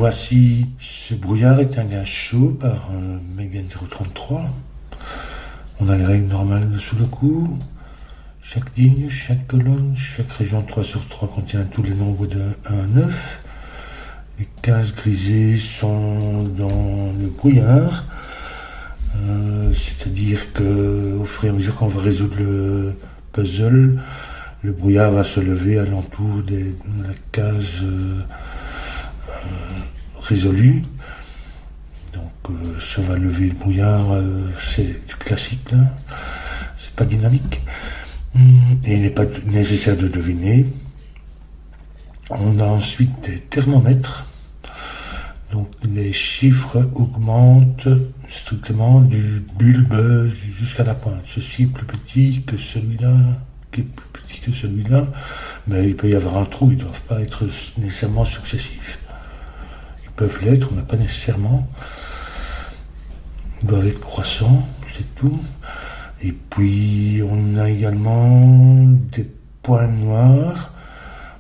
voici, ce brouillard est un gaz chaud par Megan 033. On a les règles normales sous le coup. Chaque ligne, chaque colonne, chaque région 3 sur 3 contient tous les nombres de 1 à 9. Les cases grisées sont dans le brouillard. C'est-à-dire qu'au fur et à mesure qu'on va résoudre le puzzle, le brouillard va se lever alentour de la case résolue. Donc ça va lever le brouillard, c'est du classique là, c'est pas dynamique. Et il n'est pas nécessaire de deviner. On a ensuite des thermomètres. Donc les chiffres augmentent strictement du bulbe jusqu'à la pointe. Ceci est plus petit que celui-là, qui est plus petit que celui-là, mais il peut y avoir un trou, ils ne doivent pas être nécessairement successifs. Ils peuvent l'être, mais pas nécessairement. Ils doivent être croissants, c'est tout. Et puis on a également des points noirs.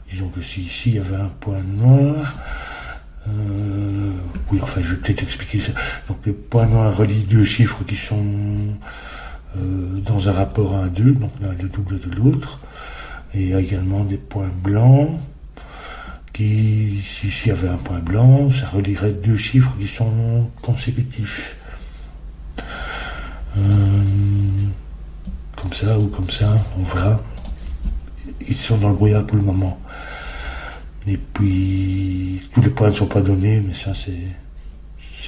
Disons que si ici il y avait un point noir, oui, enfin, je vais peut-être expliquer ça. Donc, le point noir relie deux chiffres qui sont dans un rapport 1 à 2, donc l'un est le double de l'autre. Et il y a également des points blancs qui, s'il y avait un point blanc, ça relierait deux chiffres qui sont consécutifs. Comme ça ou comme ça, on verra. Ils sont dans le brouillard pour le moment. Et puis, tous les points ne sont pas donnés, mais ça, c'est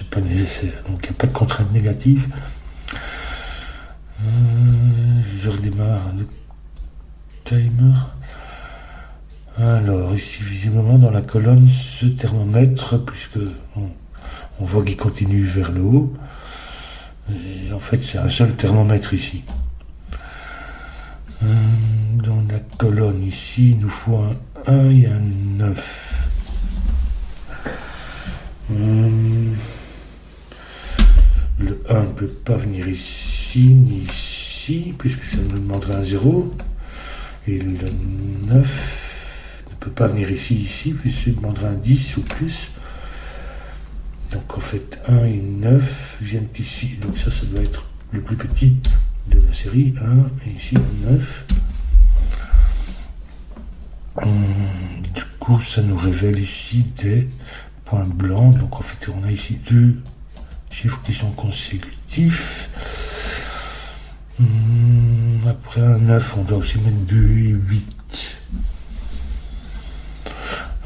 pas nécessaire. Donc, il n'y a pas de contrainte négative. Je redémarre le timer. Alors, ici, visiblement, dans la colonne, ce thermomètre, puisque on voit qu'il continue vers le haut. Et en fait, c'est un seul thermomètre ici. Dans la colonne ici, il nous faut un 1 et un 9. Le 1 ne peut pas venir ici ni ici, puisque ça nous demanderait un 0. Et le 9 ne peut pas venir ici, puisqu'il demanderait un 10 ou plus. Donc en fait, 1 et 9 viennent ici. Donc ça doit être le plus petit de la série. 1 et ici un 9. Du coup, ça nous révèle ici des points blancs. Donc en fait, on a ici deux chiffres qui sont consécutifs. Après un 9, on doit aussi mettre 2 et 8.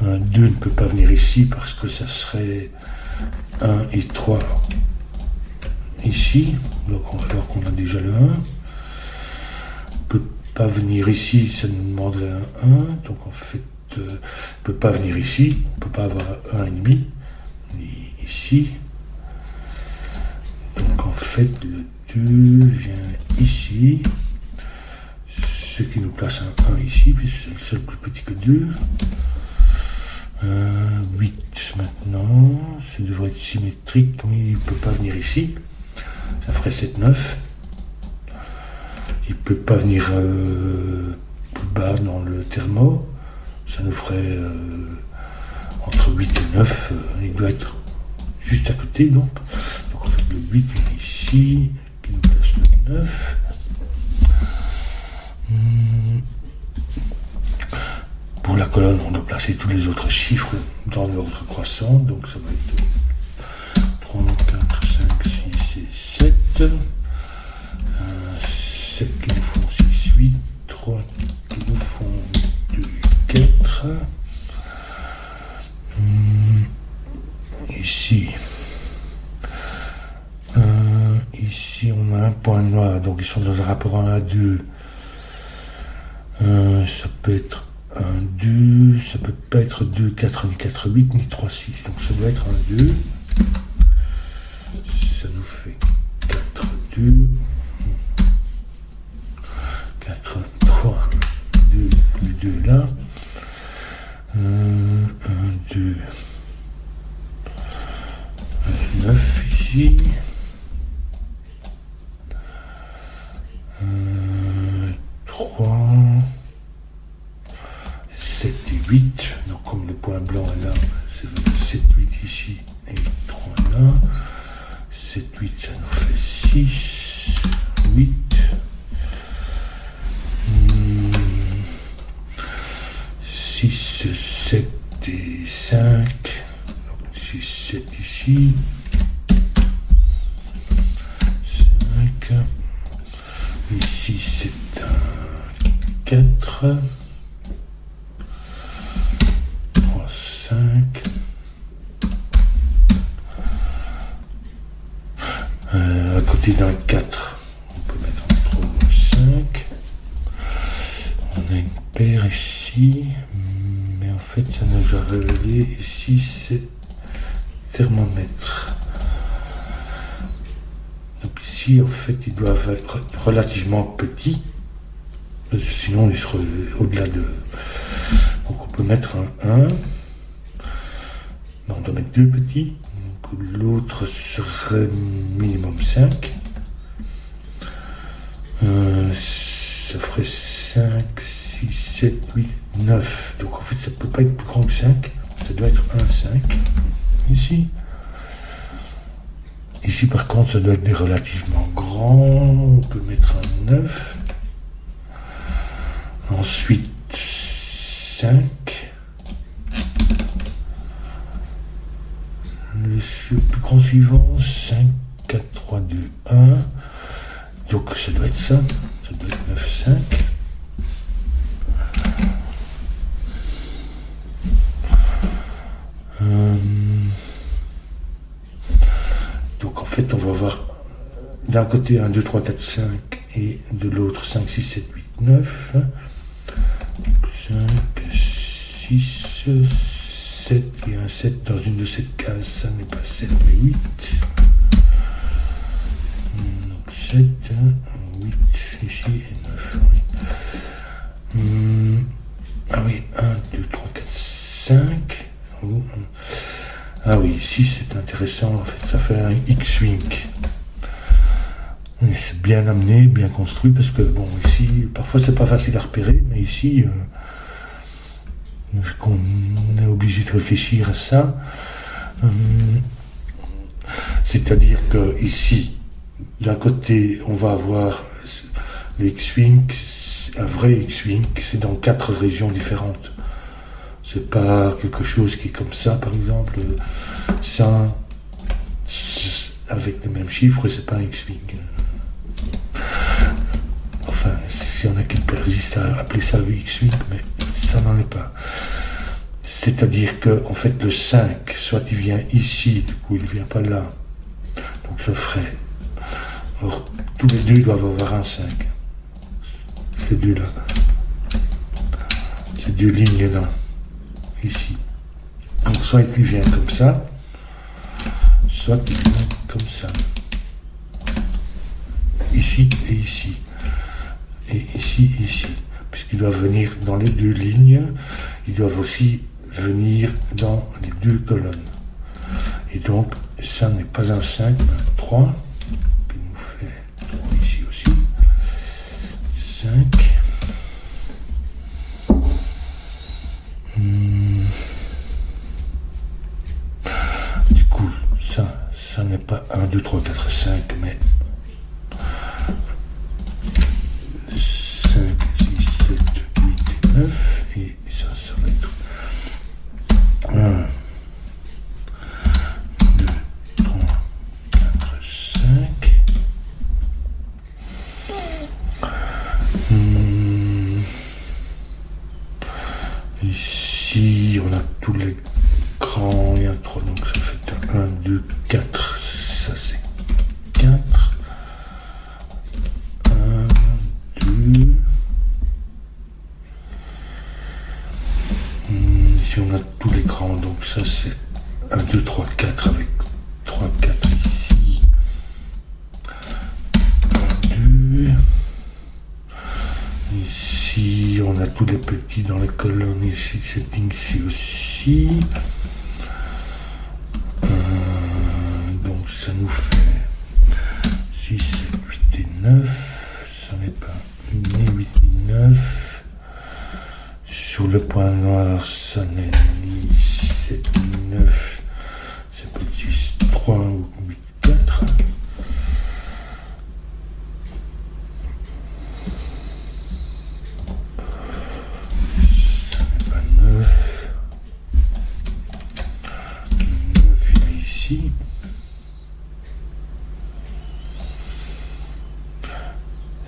Un 2 ne peut pas venir ici parce que ça serait 1 et 3 ici. Donc on va voir qu'on a déjà le 1. Peut pas venir ici, ça nous demanderait un 1. Donc en fait, ne peut pas venir ici. On ne peut pas avoir un 1,5 ici. Donc en fait, le 2 vient ici. Ce qui nous place un 1 ici, puisque c'est le seul plus petit que 2. 8 maintenant, ça devrait être symétrique, oui, il ne peut pas venir ici, ça ferait 7, 9. Il ne peut pas venir plus bas dans le thermo, ça nous ferait entre 8 et 9, il doit être juste à côté donc en fait le 8 est ici, qui nous place le 9. Pour la colonne, on doit placer tous les autres chiffres dans l'ordre croissant, donc ça va être 3, 4, 5, 6 et 7. 7 qui nous font 6, 8, 3 qui nous font 2, 4. Ici, on a un point noir, donc ils sont dans un rapport 1 à 2. Ça peut être 1, 2, ça peut pas être 2, 4, ni 4, 8, ni 3, 6. Donc ça doit être un 2. Ça nous fait 4, 2, 4, 3, 2, le 2 là. 1, 2, 9 ici. 3, 7 et 8. Donc comme le point blanc est là, c'est 7, 8 ici. 5, donc 6, 7 ici, 5, ici c'est un 4, 3, 5, à côté d'un 4, on peut mettre un 3 ou 5, on a une paire ici, mais en fait ça nous a révélé ici c'est thermomètre. Donc ici en fait ils doivent être relativement petits, parce que sinon ils seraient au-delà de... Donc on peut mettre un 1, non, on doit mettre 2 petits, donc l'autre serait minimum 5, ça ferait 5, 6, 7, 8, 9. Donc en fait ça ne peut pas être plus grand que 5. Ça doit être 1, 5. Ici. Ici par contre ça doit être des relativement grands. On peut mettre un 9. Ensuite 5. Le plus grand suivant 5, 4, 3, 2, 1. Donc ça doit être ça. Ça doit être 9, 5. Donc en fait on va voir d'un côté 1, 2, 3, 4, 5 et de l'autre 5, 6, 7, 8, 9. 5, 6, 7 et un 7 dans une de ces cases, ça n'est pas 7 mais 8. Donc 7, 8 ici et 9. Oui. Ah oui, 1, 2, 3, 4, 5. Ah oui, ici c'est intéressant, en fait ça fait un X-Wing. C'est bien amené, bien construit, parce que bon, ici, parfois c'est pas facile à repérer, mais ici, vu qu'on est obligé de réfléchir à ça, c'est-à-dire que ici, d'un côté, on va avoir le X-Wing, un vrai X-Wing, c'est dans 4 régions différentes. C'est pas quelque chose qui est comme ça, par exemple, ça, avec les mêmes chiffres, c'est pas un X-Wing. Enfin, s'il y en a qui persistent à appeler ça le X-Wing, mais ça n'en est pas. C'est-à-dire que, en fait, le 5, soit il vient ici, du coup, il ne vient pas là. Donc ça ferait. Or, tous les deux doivent avoir un 5. Ces deux-là. Ces deux lignes-là. Ici. Donc soit il vient comme ça, soit il vient comme ça. Ici et ici. Et ici et ici. Puisqu'ils doivent venir dans les deux lignes, ils doivent aussi venir dans les deux colonnes. Et donc, ça n'est pas un 5, mais un 3, qui nous fait 3 ici aussi. 5. Du coup, ça n'est pas 1, 2, 3, 4, 5, mais 5, 6, 7, 8 et 9, et ça va être 1, 2, 3, 4, 5. Ici, on a tous les grands, il y a 3, donc ça fait 1, 2, 4, ça c'est 4. 1, 2. Ici, on a tous les grands, donc ça c'est 1, 2, 3, 4 avec 3, 4 ici. 1, 2. Ici, on a tous les petits dans les colonnes, ici, cette ligne ici aussi. Donc ça nous fait 6, 7, 8 et 9. Ça n'est pas ni 8 ni 9. Sur le point noir, ça n'est ni 6, 7 ni 9. C'est peut-être 6, 3 ou 8, 4. Ça n'est pas 9. ici.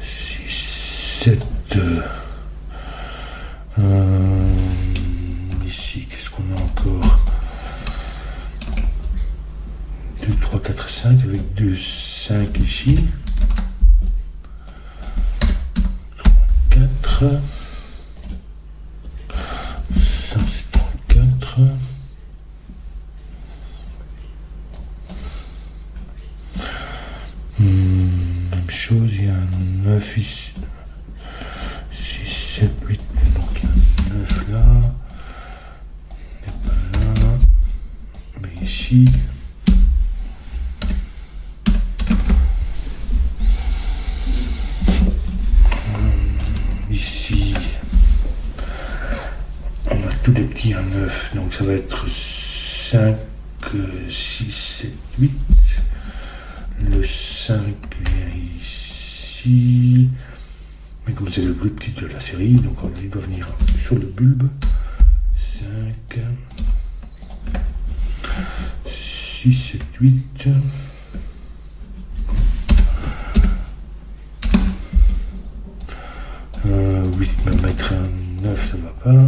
6, 7. Ici, qu'est-ce qu'on a encore? 2, 3, 4, 5 avec 2, 5 ici. 4. 174. Même chose, il y a un 9 ici. 6, 7, 8. Donc il y a un 9 là. Il n'est pas là. Mais ici. Ici. On a tous les petits en 9. Donc ça va être 5, 6, 7, 8. Le 5 vient ici. Mais comme c'est le plus petit de la série, donc il doit venir sur le bulbe. 5, 6, 7, 8. 8 me mettre un 9, ça va pas.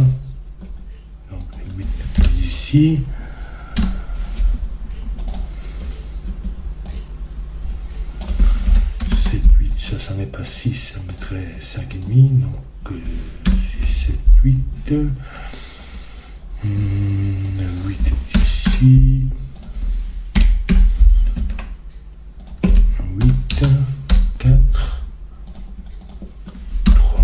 Donc 8 ici. 7, 8, ça n'est pas 6, ça mettrait 5,5. Donc 6, 7, 8. 8 ici. 8, 4. 3.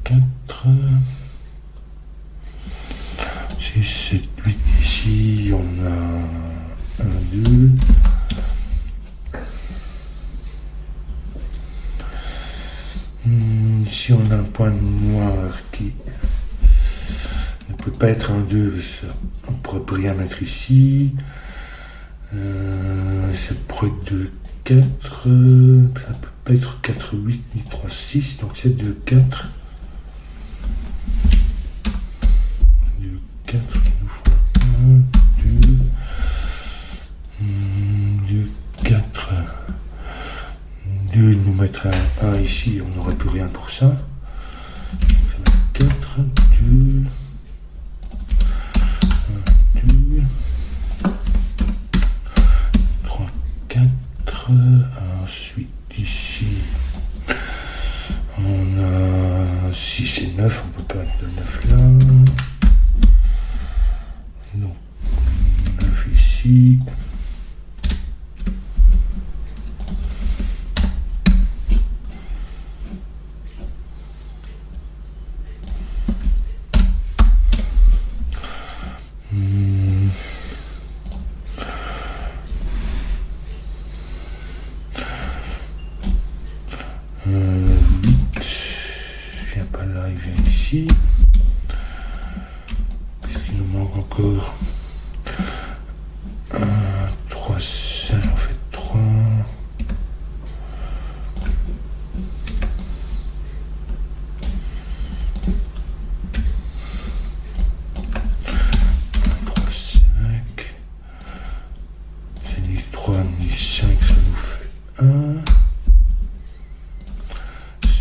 4, 6, 7, 8 ici, on a 1, 2. Ici on a un point noir qui ne peut pas être un 2, ça, on ne pourrait rien mettre ici. Ça pourrait être 2, 4, ça ne peut pas être 4, 8 ni 3, 6, donc c'est 2, 4. 2, 4, 1, 2, 2, 4. 2 nous mettre un 1 ici, on n'aurait plus rien pour ça. 4, 2, 1, 2, 3, 4. Ensuite, ici, on a 6 et 9, on ne peut pas mettre de 9 là. Donc, 9 ici. Ici. Qu'est-ce qu'il nous manque encore? 1, 3, 5, on fait 3. 3, 5. C'est ni 3 ni 5, ça nous fait 1.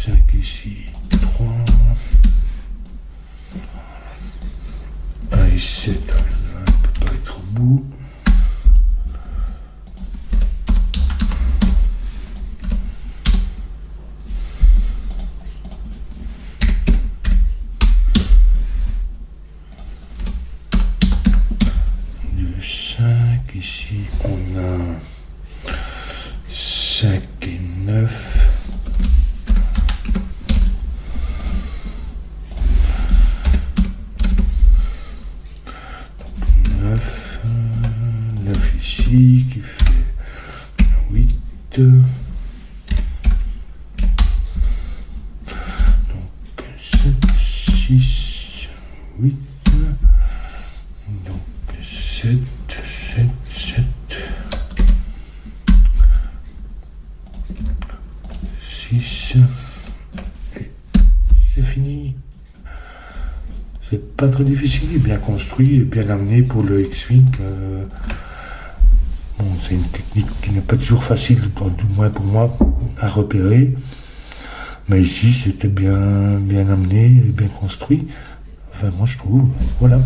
5 ici, 3. 7, on ne peut pas être au bout. Deux, 5, ici on a 5 et 9. 9 ici qui fait 8. Donc 7, 6, 8. Donc 10. Et c'est fini. C'est pas très difficile, il est bien construit et bien amené pour le X-Wing. Bon, c'est une technique qui n'est pas toujours facile, du moins pour moi, à repérer. Mais ici, c'était bien amené et bien construit. Enfin, moi, je trouve. Voilà.